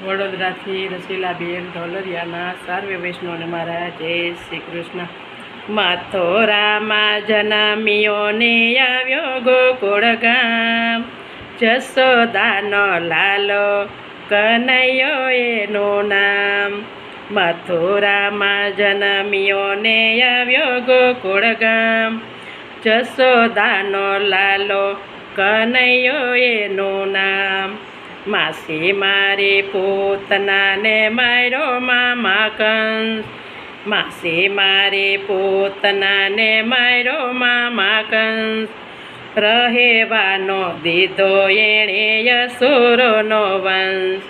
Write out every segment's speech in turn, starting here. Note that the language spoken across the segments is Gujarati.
વડોદરાથી રસીલાબેન ઢોલરિયાના સર્વે વૈષ્ણવને મારા જય શ્રી કૃષ્ણ. મથુરામાં જન્મ્યો ને આવ્યો ગોકુળ ગામ, જશોદાનો લાલો કનૈયો એનું નામ. મથુરામાં જન્મ્યો ને આવ્યો ગોકુળ ગામ, જશોદાનો લાલો કનૈયો એનું નામ. માસી મારી પૂતનાને માર્યો મામા કંસ, માસી મારી પૂતનાને માર્યો મામા કંસ. રહેવાનો દીધો એણે અસુરોનો વંશ,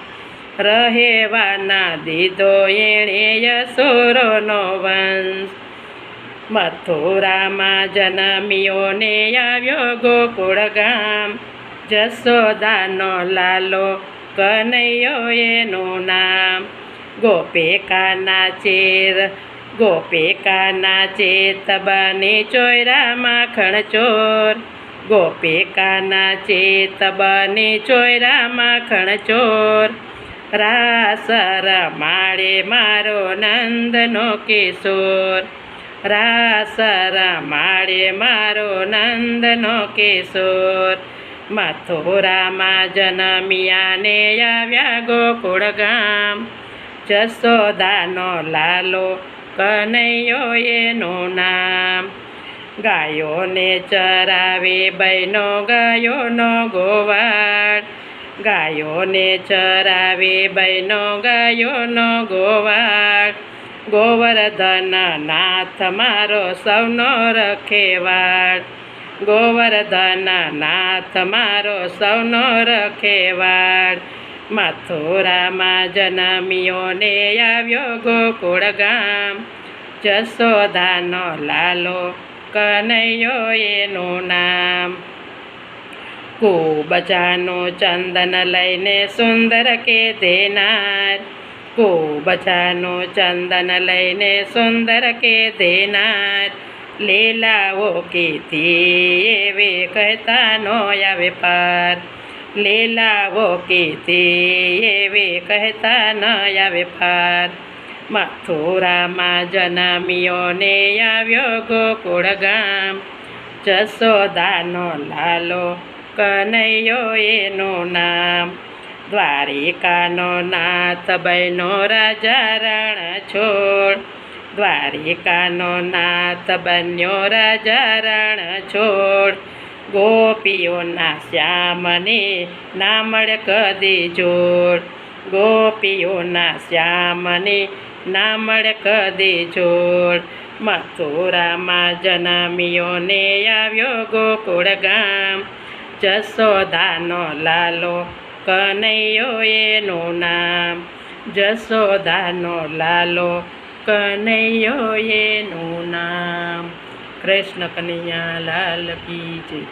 રહેવાના દીધો એણે અસુરોનો વંશ. મથુરામાં જન્મ્યો ને આવ્યો ગોકુળ ગામ, જશોદાનો લાલો કનૈયો એનું નામ. ગોપિકાના ચેર, ગોપિકાના ચેત બની ચોર્યા માખણ ચોર, ગોપિકાના ચેત બની ચોર્યા માખણ ચોર. રાસ રમાડે મારો નંદનો કિશોર, રાસ રમાડે મારો નંદનો કિશોર. મથુરામાં જન્મ્યા ને આવ્યા ગોકુળ ગામ, જશોદાનો લાલો કનૈયો એનું નામ. ગાયોને ચરાવે બહેનો ગાયોનો ગોવાળ, ગાયોને ચરાવે બહેનો ગાયોનો ગોવાળ. ગોવર્ધન નાથ મારો સૌનો રખેવાળ, ગોવર્ધન નાથ મારો સૌનો રખેવાળ. મથુરામાં જન્મ્યો ને આવ્યો ગોકુળ ગામ, જશોદાનો લાલો કનૈયો એનું નામ. કુબજાનું ચંદન લઈને સુંદર કે દેનાર, કુબજાનું ચંદન લઈને સુંદર કે દેનાર. લીલાઓ કીધી એવી કહેતા નો આવે પાર, લીલાઓ કીધી એવી કહેતા ન આવે પાર. મથુરામાં જન્મ્યો ને આવ્યો ગોકુળ ગામ, જશોદાનો લાલો કનૈયો એનું નામ. દ્વારિકાનો નાથ બન્યો રાજા રણછોડ, દ્વારિકાનો નાથ બન્યો રાજા રણછોડ. ગોપીઓના શ્યામને ના મળે કદી જોડ, ગોપીઓના શ્યામને ના મળે કદી જોડ. મથુરામાં જન્મ્યો ને આવ્યો ગોકુળ ગામ, જશોદાનો લાલો કનૈયો એનું નામ, જશોદાનો લાલો કનૈયો એનું નામ. કૃષ્ણ કનૈયા લાલ કી જય.